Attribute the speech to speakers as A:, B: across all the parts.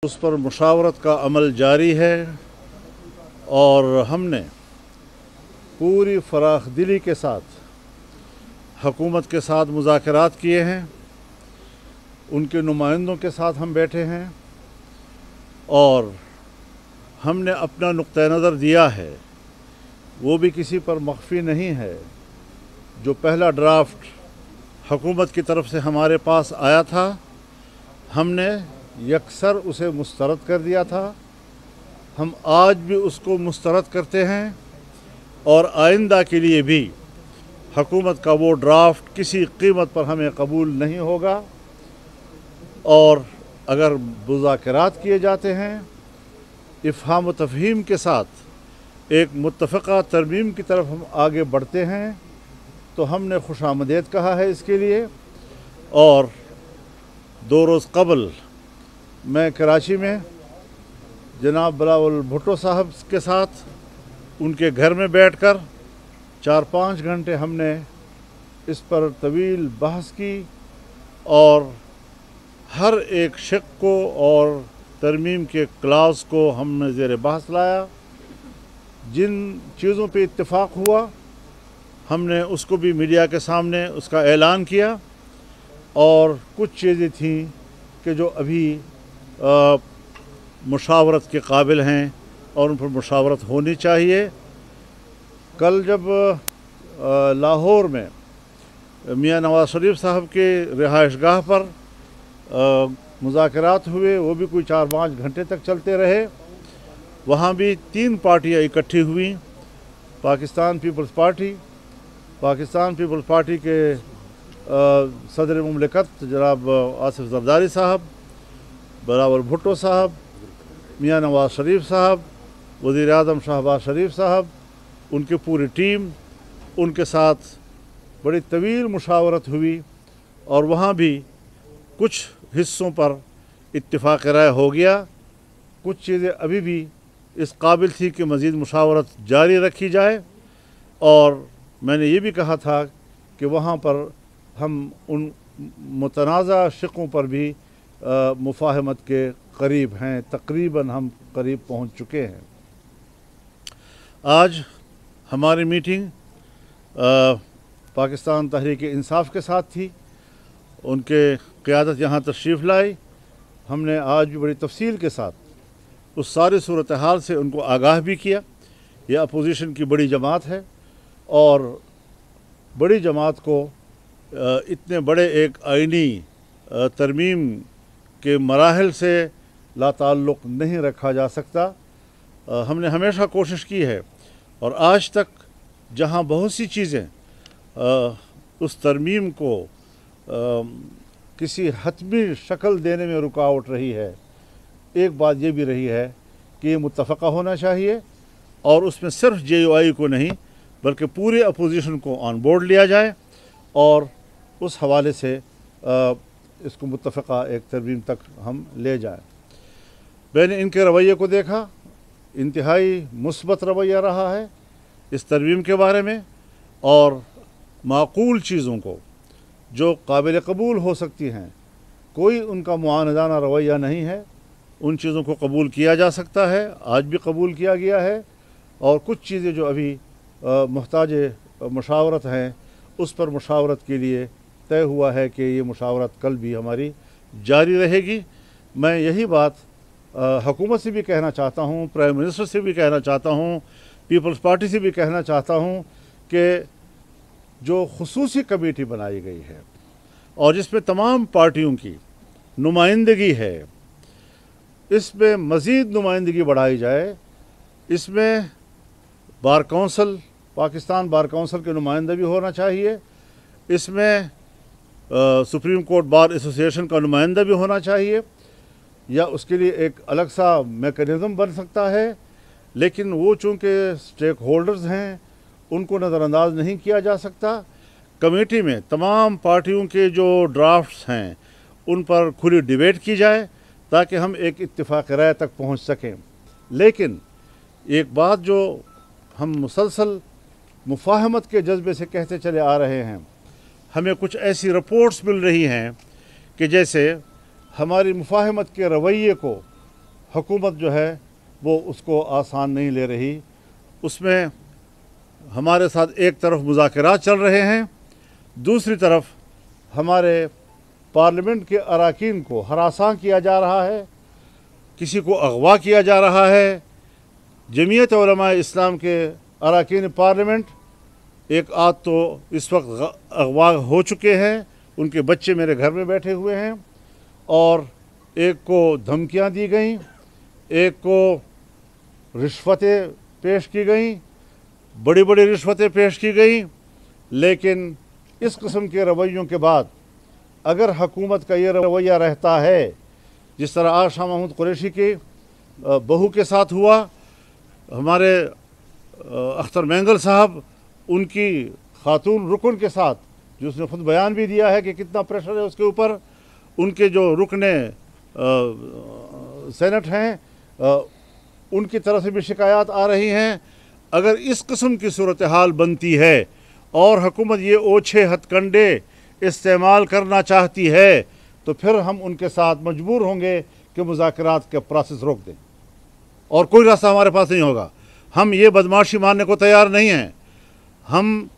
A: उस पर मुशावरत का अमल जारी है और हमने पूरी फराख दिली के साथ हुकूमत के साथ मुज़ाकरात किए हैं। उनके नुमाइंदों के साथ हम बैठे हैं और हमने अपना नुक्ता नज़र दिया है, वो भी किसी पर मख्फी नहीं है। जो पहला ड्राफ्ट हुकूमत की तरफ से हमारे पास आया था, हमने यकसर उसे मुस्तरद कर दिया था। हम आज भी उसको मुस्तरद करते हैं और आइंदा के लिए भी हुकूमत का वो ड्राफ्ट किसी कीमत पर हमें कबूल नहीं होगा। और अगर मुज़ाकरात किए जाते हैं इफ़हाम व तफ़हीम के साथ एक मुत्तफ़क़ा तरमीम की तरफ हम आगे बढ़ते हैं, तो हमने खुशामदीद कहा है इसके लिए। और 2 रोज़ कबल मैं कराची में जनाब बिलावल भुट्टो साहब के साथ उनके घर में बैठकर 4-5 घंटे हमने इस पर तवील बहस की और हर एक शिक को और तरमीम के क्लास को हमने ज़ेर बहस लाया। जिन चीज़ों पे इत्तेफाक हुआ हमने उसको भी मीडिया के सामने उसका ऐलान किया, और कुछ चीज़ें थीं कि जो अभी मुशावरत के काबिल हैं और उन पर मुशावरत होनी चाहिए। कल जब लाहौर में मियाँ नवाज़ शरीफ साहब के रिहाइशगाह पर मुज़ाकरात हुए, वो भी कोई 4-5 घंटे तक चलते रहे। वहाँ भी 3 पार्टियाँ इकट्ठी हुई, पाकिस्तान पीपल्स पार्टी के सदर मुमलिकत जनाब आसिफ ज़रदारी साहब, बिलावल भुट्टो साहब, मियाँ नवाज़ शरीफ साहब, वज़ीर आज़म शहबाज शरीफ साहब, उनकी पूरी टीम, उनके साथ बड़ी तवील मुशावरत हुई और वहाँ भी कुछ हिस्सों पर इत्तिफाक़ राय हो गया। कुछ चीज़ें अभी भी इस काबिल थी कि मज़ीद मुशावरत जारी रखी जाए, और मैंने ये भी कहा था कि वहाँ पर हम उन मुतनाज़ा शिकों पर भी मुफाहमत के करीब हैं, तकरीबन हम करीब पहुँच चुके हैं। आज हमारी मीटिंग पाकिस्तान तहरीक इंसाफ के साथ थी, उनके क़यादत यहाँ तशरीफ़ लाई। हमने आज भी बड़ी तफसील के साथ उस सारी सूरत हाल से उनको आगाह भी किया। यह अपोजिशन की बड़ी जमात है और बड़ी जमात को इतने बड़े एक आइनी तरमीम के मराहल से लाताल्लुक़ नहीं रखा जा सकता। हमने हमेशा कोशिश की है और आज तक जहाँ बहुत सी चीज़ें उस तरमीम को किसी हतमी शक्ल देने में रुकावट रही है, एक बात ये भी रही है कि ये मुत्तफ़क़ा होना चाहिए और उसमें सिर्फ JUI को नहीं बल्कि पूरे अपोजिशन को ऑन बोर्ड लिया जाए और उस हवाले से इसको मुत्तफ़क़ा एक तरमीम तक हम ले जाएं। मैंने इनके रवैये को देखा, इंतहाई मुस्बत रवैया रहा है इस तरमीम के बारे में, और माक़ूल चीज़ों को जो काबिल कबूल हो सकती हैं, कोई उनका मुआनदाना रवैया नहीं है। उन चीज़ों को कबूल किया जा सकता है, आज भी कबूल किया गया है, और कुछ चीज़ें जो अभी मुहताज मुशावरत हैं उस पर मुशावरत के लिए तय हुआ है कि ये मुशावरत कल भी हमारी जारी रहेगी। मैं यही बात हुकूमत से भी कहना चाहता हूँ, प्राइम मिनिस्टर से भी कहना चाहता हूँ, पीपल्स पार्टी से भी कहना चाहता हूँ कि जो खुसूसी कमेटी बनाई गई है और जिसमें तमाम पार्टियों की नुमाइंदगी है, इसमें मज़ीद नुमाइंदगी बढ़ाई जाए। इसमें bar council, Pakistan bar council के नुमाइंदा भी होना चाहिए, इसमें सुप्रीम कोर्ट बार एसोसिएशन का नुमाइंदा भी होना चाहिए, या उसके लिए एक अलग सा मेकनिज़म बन सकता है। लेकिन वो चूँकि स्टेक होल्डर्स हैं, उनको नज़रअंदाज नहीं किया जा सकता। कमेटी में तमाम पार्टियों के जो ड्राफ्ट्स हैं उन पर खुली डिबेट की जाए ताकि हम एक इत्तिफाक़ राय तक पहुंच सकें। लेकिन एक बात जो हम मुसलसल मुफाहमत के जज्बे से कहते चले आ रहे हैं, हमें कुछ ऐसी रिपोर्ट्स मिल रही हैं कि जैसे हमारी मुफाहमत के रवैये को हुकूमत जो है वो उसको आसान नहीं ले रही। उसमें हमारे साथ एक तरफ मुज़ाकरात चल रहे हैं, दूसरी तरफ हमारे पार्लियामेंट के अरकान को हरासा किया जा रहा है, किसी को अगवा किया जा रहा है। जमीयत उलमा इस्लाम के अरकान पार्लियामेंट एक आध तो इस वक्त अगवा हो चुके हैं, उनके बच्चे मेरे घर में बैठे हुए हैं, और एक को धमकियां दी गईं, एक को रिश्वतें पेश की गईं, बड़ी बड़ी रिश्वतें पेश की गईं। लेकिन इस किस्म के रवैयों के बाद अगर हुकूमत का ये रवैया रहता है, जिस तरह आज शाह महमूद कुरैशी की बहू के साथ हुआ, हमारे अख्तर मैंगल साहब उनकी खातून रुकन के साथ, जो उसने खुद बयान भी दिया है कि कितना प्रेशर है उसके ऊपर, उनके जो रुकने सेनेट हैं उनकी तरफ से भी शिकायत आ रही हैं। अगर इस किस्म की सूरत हाल बनती है और हुकूमत ये ओछे हथकंडे इस्तेमाल करना चाहती है, तो फिर हम उनके साथ मजबूर होंगे कि मुज़ाकरात के प्रोसेस रोक दें, और कोई रास्ता हमारे पास नहीं होगा। हम ये बदमाशी मानने को तैयार नहीं हैं। हम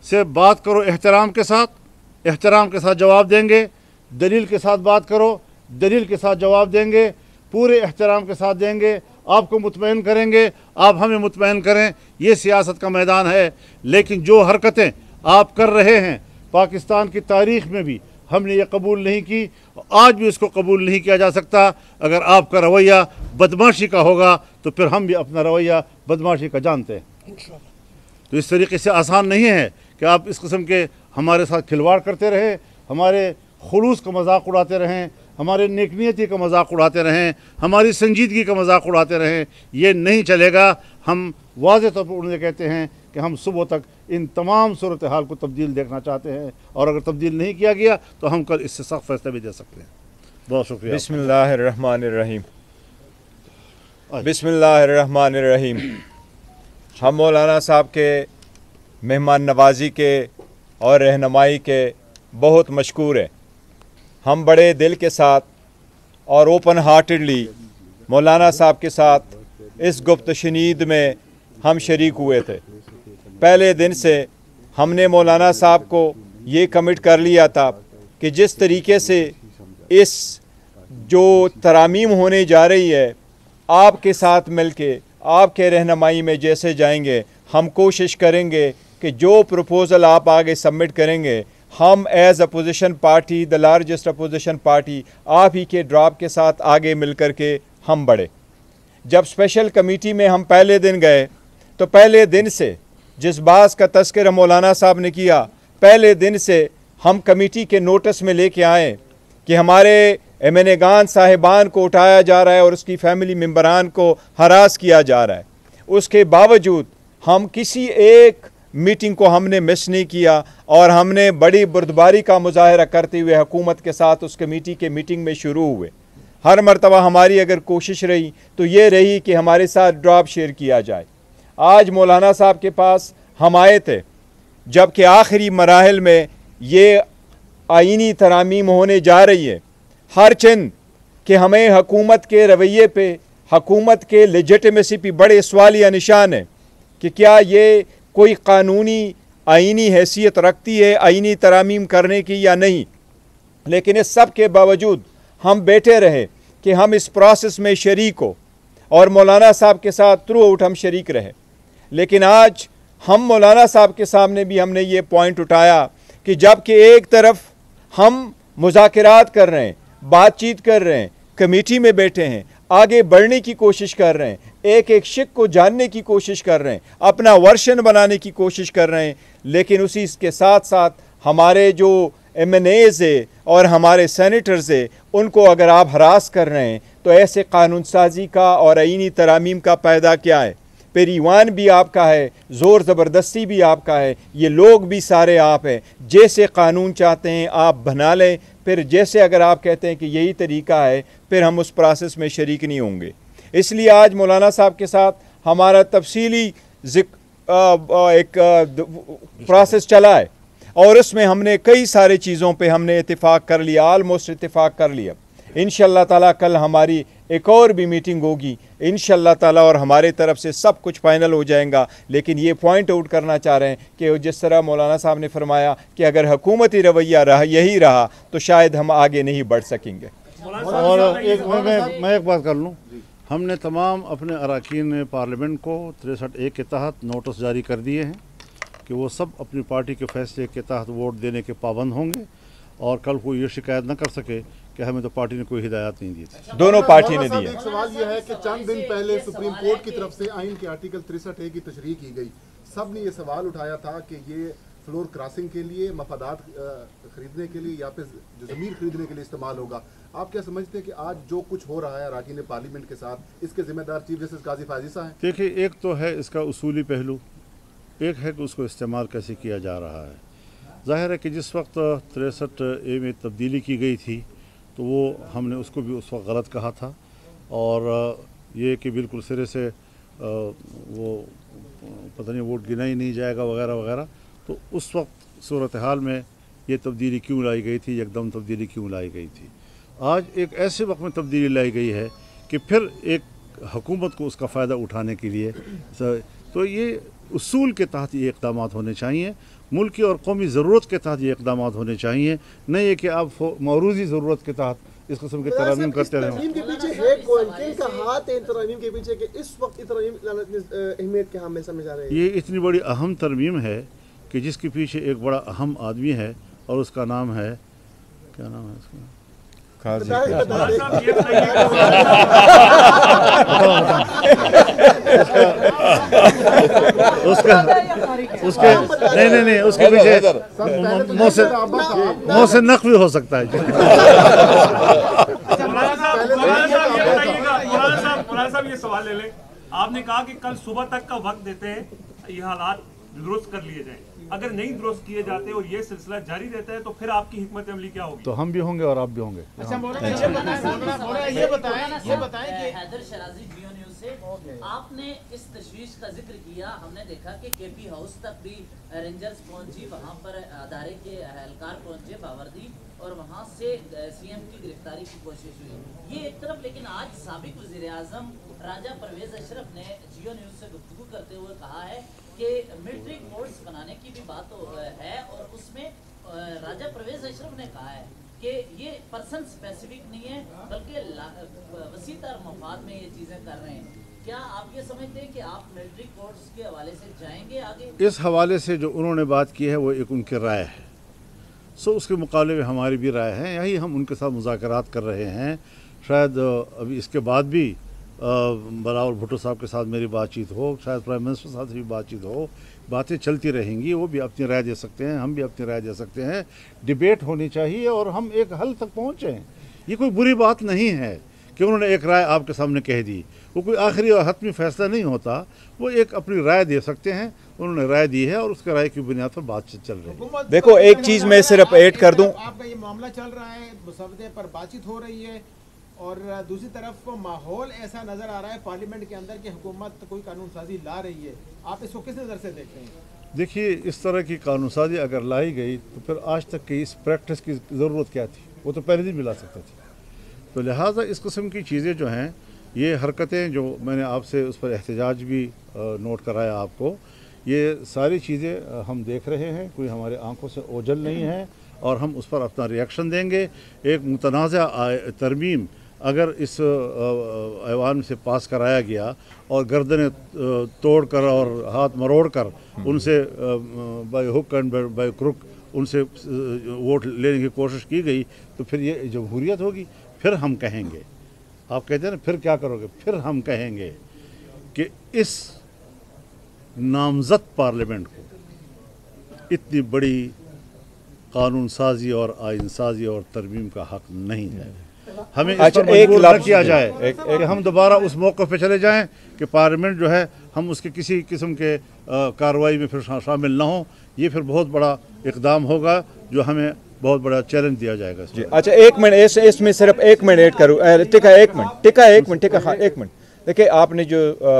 A: से बात करो एहतराम के साथ जवाब देंगे, दलील के साथ बात करो, दलील के साथ जवाब देंगे, पूरे एहतराम के साथ देंगे, आपको मुतमईन करेंगे, आप हमें मुतमईन करें। ये सियासत का मैदान है। लेकिन जो हरकतें आप कर रहे हैं, पाकिस्तान की तारीख़ में भी हमने ये कबूल नहीं की, आज भी इसको कबूल नहीं किया जा सकता। अगर आपका रवैया बदमाशी का होगा तो फिर हम भी अपना रवैया बदमाशी का जानते हैं। तो इस तरीके से आसान नहीं है कि आप इस किस्म के हमारे साथ खिलवाड़ करते रहें, हमारे खुलूस का मजाक उड़ाते रहें, हमारे नेकनीयती का मजाक उड़ाते रहें, हमारी संजीदगी का मजाक उड़ाते रहें। ये नहीं चलेगा। हम वाज़ेह तौर पर उन्हें कहते हैं कि हम सुबह तक इन तमाम सूरत हाल को तब्दील देखना चाहते हैं, और अगर तब्दील नहीं किया गया तो हम कल इससे सख्त फैसला भी दे सकते हैं। बहुत शुक्रिया।
B: बिस्मिल्लाहिर्रहमानिर्रहीम। बिस्मिल्लाहिर्रहमानिर्रहीम। हम मौलाना साहब के मेहमान नवाजी के और रहनुमाई के बहुत मशकूर हैं। हम बड़े दिल के साथ और ओपन हार्टेडली मौलाना साहब के साथ इस गुफ्तशनीद में हम शरीक हुए थे। पहले दिन से हमने मौलाना साहब को ये कमिट कर लिया था कि जिस तरीके से इस जो तरामीम होने जा रही है, आपके साथ मिलके आपके रहनुमाई में जैसे जाएंगे, हम कोशिश करेंगे कि जो प्रपोज़ल आप आगे सबमिट करेंगे, हम as opposition party, the largest opposition party, आप ही के ड्राप के साथ आगे मिल कर के हम बढ़े। जब स्पेशल कमेटी में हम पहले दिन गए तो पहले दिन से जिस बात का तज़किरा मौलाना साहब ने किया, पहले दिन से हम कमेटी के नोटिस में लेके आए कि हमारे एमएनएगान साहिबान को उठाया जा रहा है और उसकी फैमिली मेम्बरान को हरास किया जा रहा है। उसके बावजूद हम किसी एक मीटिंग को हमने मिस नहीं किया, और हमने बड़ी बुर्दबारी का मुजाहरा करते हुए हुकूमत के साथ उस कमेटी के मीटिंग में शुरू हुए। हर मरतबा हमारी अगर कोशिश रही तो ये रही कि हमारे साथ ड्रॉप शेयर किया जाए। आज मौलाना साहब के पास हम आए थे जबकि आखिरी मराहल में ये आईनी तरामीम होने जा रही है। हर चंद कि हमें हुकूमत के रवैये पे, हुकूमत के लेजिटिमेसी पे बड़े सवालिया निशान है कि क्या ये कोई कानूनी आईनी हैसियत रखती है आईनी तरामीम करने की या नहीं। लेकिन इस सब के बावजूद हम बैठे रहे कि हम इस प्रोसेस में शरीक हो, और मौलाना साहब के साथ थ्रू आउट हम शरीक रहे। लेकिन आज हम मौलाना साहब के सामने भी हमने ये पॉइंट उठाया कि जबकि एक तरफ हम मुज़ाकरात कर रहे हैं, बातचीत कर रहे हैं, कमेटी में बैठे हैं, आगे बढ़ने की कोशिश कर रहे हैं, एक एक शिक को जानने की कोशिश कर रहे हैं, अपना वर्शन बनाने की कोशिश कर रहे हैं, लेकिन उसी के साथ साथ हमारे जो एमएनएज़ है और हमारे सेनेटर्स है, उनको अगर आप हरास कर रहे हैं तो ऐसे कानून साजी का और आईनी तरामीम का फ़ायदा क्या है। फिर ईवान भी आपका है, ज़ोर ज़बरदस्ती भी आपका है, ये लोग भी सारे आप हैं। जैसे कानून चाहते हैं आप बना लें, फिर जैसे अगर आप कहते हैं कि यही तरीका है, फिर हम उस प्रोसेस में शरीक नहीं होंगे। इसलिए आज मौलाना साहब के साथ हमारा तफसीली एक प्रोसेस चला है, और उसमें हमने कई सारे चीज़ों पे हमने इत्तेफाक कर लिया, आलमोस्ट इत्तेफाक कर लिया। इंशाअल्लाह ताला कल हमारी ایک اور بھی میٹنگ ہوگی انشاءاللہ تعالی اور ہمارے طرف سے سب کچھ فائنل ہو جائے گا. لیکن یہ پوائنٹ آؤٹ کرنا چاہ رہے ہیں کہ جس طرح مولانا صاحب نے فرمایا کہ اگر حکومتی رویہ یہی رہا تو شاید ہم آگے نہیں بڑھ سکیں گے.
A: اور میں ایک بات کر لوں, ہم نے تمام اپنے اراکین پارلیمنٹ کو 63A کے تحت نوٹس جاری کر دیے ہیں کہ وہ سب اپنی پارٹی کے فیصلے کے تحت ووٹ دینے کے پابند ہوں گے, اور کل کوئی یہ شکایت نہ کر سکے کہ ہمیں تو پارٹی نے کوئی ہدایات نہیں دی تھی.
B: دونوں پارٹی نے دی.
C: ایک سوال یہ ہے کہ چند دن پہلے سپریم کورٹ کی طرف سے آئین کے آرٹیکل 63A کی تشریح کی گئی. سب نے یہ سوال اٹھایا تھا کہ یہ فلور کراسنگ کے لیے, مفادات خریدنے کے لیے یا پھر جو زمین خریدنے کے لیے استعمال ہوگا. آپ کیا سمجھتے ہیں کہ آج جو کچھ ہو رہا ہے اراکین پارلیمنٹ کے ساتھ, اس کے ذمہ دار چیف جسٹس قاضی فائز عیسیٰ ہیں؟
A: دیکھیے, ایک تو ہے اس کا اصولی پہلو, ایک ہے کہ اس کو استعمال کیسے کیا جا رہا ہے. ظاہر ہے کہ جس وقت 63A میں تبدیلی کی گئی تھی تو وہ ہم نے اس کو بھی اس وقت غلط کہا تھا, اور یہ کہ بالکل سرے سے وہ پتہ نہیں ووٹ گنا ہی نہیں جائے گا وغیرہ وغیرہ. تو اس وقت صورتحال میں یہ تبدیلی کیوں لائی گئی تھی, یکدم تبدیلی کیوں لائی گئی تھی. آج ایک ایسے وقت میں تبدیلی لائی گئی ہے کہ پھر ایک حکومت کو اس کا فائدہ اٹھانے کے لیے, تو یہ اصول کے تحت یہ اقدامات ہونے چاہیے, ملکی اور قومی ضرورت کے تحت یہ اقدامات ہونے چاہیے, نہ یہ کہ آپ موروثی ضرورت کے تحت اس قسم کے ترامیم کرتے رہیں.
C: ترمیم کے پیچھے ہے کن کا ہاتھ ہے ترمیم کے پیچھے کہ اس وقت ترمیم اہمیت کے ہم سمجھ آ رہے ہیں؟
A: یہ اتنی بڑی اہم ترمیم ہے کہ جس کے پیچھے ایک بڑا اہم آدمی ہے, اور اس کا نام ہے, کیا نام ہے اس کا؟ اس کے پیچھے منہ سے نق بھی ہو سکتا ہے.
D: مولانا صاحب یہ سوال لے لیں, آپ نے کہا کہ کل صبح تک کا وقت دیتے ہیں یہ حالات درست کر لیے جائیں. اگر نہیں درست کیے جاتے اور یہ سلسلہ جاری رہتا ہے تو پھر آپ کی حکمت عملی کیا ہوگی؟
A: تو ہم بھی ہوں گے اور آپ بھی ہوں گے.
E: اچھا یہ بتائیں کہ حیدر شرازی جیو نیوز سے آپ نے اس تشویش کا ذکر کیا. ہم نے دیکھا کہ کے پی ہاؤس تک بھی رینجرز پہنچی, وہاں پر ادارے کے اہلکار پہنچے باوردی, اور وہاں سے سی ایم کی گرفتاری کی کوشش ہوئی. یہ ایک طرف, لیکن آج سابق وزیر اعظم راجہ پرویز اشرف نے جیو نیوز سے گفتگو کرتے ہوئے کہا ہے کہ ملٹری کورٹس بنانے کی بھی بات ہے, اور اس میں راجہ پرویز اشرف نے کہا ہے کہ یہ پرسن اسپیسیفک نہیں ہے بلکہ وسیع تر مفاد میں یہ چیزیں کر رہے ہیں. کیا آپ یہ سمجھتے ہیں کہ آپ ملٹری کورٹس کے حوالے سے جائیں گے آگے؟
A: اس حوالے سے جو انہوں نے بات کی ہے وہ ایک ان کی رائے ہے, اس کے مقابلے میں ہماری بھی رائے ہے. یہی ہم ان کے ساتھ مذاکرات کر رہے ہیں. شاید ابھی اس کے بعد بھی بلاول بھٹو صاحب کے ساتھ میری بات چیت ہو, شاید پرائم منسٹر صاحب سے بھی بات چیت ہو. باتیں چلتی رہیں گی, وہ بھی اپنی رائے دے سکتے ہیں, ہم بھی اپنی رائے دے سکتے ہیں. ڈیبیٹ ہونی چاہیے اور ہم ایک حل تک پہنچیں. یہ کوئی بری بات نہیں ہے کہ انہوں نے ایک رائے آپ کے سامنے کہہ دی, وہ کوئی آخری اور حتمی فیصلہ نہیں ہوتا. وہ ایک اپنی رائے دے سکتے ہیں, انہوں نے رائے دی ہے اور اس کے رائے کی بنیاد پر بات چیت چل رہی ہے.
B: دیکھو ایک چیز میں صرف ایڈ کر دوں,
F: آپ کا یہ معاملہ چل رہا ہے, مسودے پر بات چیت ہو رہی ہے, اور دوسری طرف ماحول ایسا نظر آ رہا ہے پارلیمنٹ کے اندر کہ حکومت کوئی قانون سازی لا رہی ہے. آپ اس کو کس نظر سے دیکھتے ہیں؟
A: دیکھیے, اس طرح کی قانون سازی اگر لائی گئی تو پھر آج تک کی اس پریکٹس کی ضرورت کیا تھی؟ وہ تو پہلے دن ملا سکتا تھی. تو لہٰذا اس قسم کی چیزیں جو ہیں, یہ حرکتیں جو میں نے آپ سے اس پر احتجاج بھی نوٹ کرایا آپ کو, یہ ساری چیزیں ہم دیکھ رہے ہیں, کوئی ہمارے آنکھوں سے اوجھل نہیں ہے, اور ہم اس پر اپنا ری ایکشن دیں گے. ایک متنازع ترمیم اگر اس ایوان سے پاس کرایا گیا اور گردنیں توڑ کر اور ہاتھ مروڑ کر ان سے by hook and by crook ان سے ووٹ لینے کی کوشش کی گئی, تو پھر یہ جمہوریت ہوگی. پھر ہم کہیں گے, آپ کہتے ہیں نا پھر کیا کرو گے, پھر ہم کہیں گے کہ اس نامزد پارلیمنٹ کو اتنی بڑی قانون سازی اور آئین سازی اور ترمیم کا حق نہیں ہے. ہمیں اس پر مجبور نہ کیا جائے کہ ہم دوبارہ اس موقع پہ چلے جائیں کہ پارلیمنٹ جو ہے ہم اس کے کسی قسم کے کارروائی میں پھر شامل نہ ہوں. یہ پھر بہت بڑا اقدام ہوگا جو ہمیں بہت بڑا چیلنج دیا جائے گا.
B: اچھا ایک منٹ, اس میں صرف ایک منٹ ایڈ کروں. ایک منٹ. دیکھیں آپ نے جو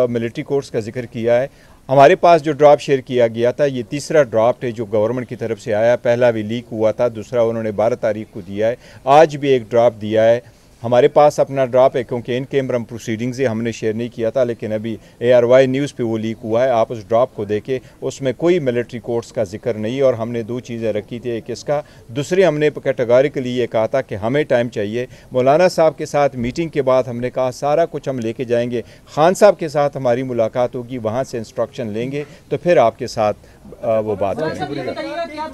B: ملٹری کورٹس کا ذکر کیا ہے, ہمارے پاس جو ڈرافٹ شیئر کیا گیا تھا, یہ تیسرا ڈرافٹ ہے جو گورنمنٹ کی طرف سے آیا. پہلا بھی لیک ہوا تھا, دوسرا انہوں نے 12 تاریخ کو دیا ہے, آج بھی ایک ڈرافٹ دیا ہے. हमारे पास अपना ड्राप है, क्योंकि इन कैमरा प्रोसीडिंग्स हमने शेयर नहीं किया था, लेकिन अभी ARY न्यूज़ पे वो लीक हुआ है। आप उस ड्राप को देखें, उसमें कोई मिलिट्री कोर्ट्स का जिक्र नहीं, और हमने दो चीज़ें रखी थी, एक इसका, दूसरी हमने कैटेगोरिकली ये कहा था कि हमें टाइम चाहिए। मौलाना साहब के साथ मीटिंग के बाद हमने कहा सारा कुछ हम लेके जाएंगे, खान साहब के साथ हमारी मुलाकात होगी, वहाँ से इंस्ट्रक्शन लेंगे, तो फिर आपके साथ वो बात करेंगे।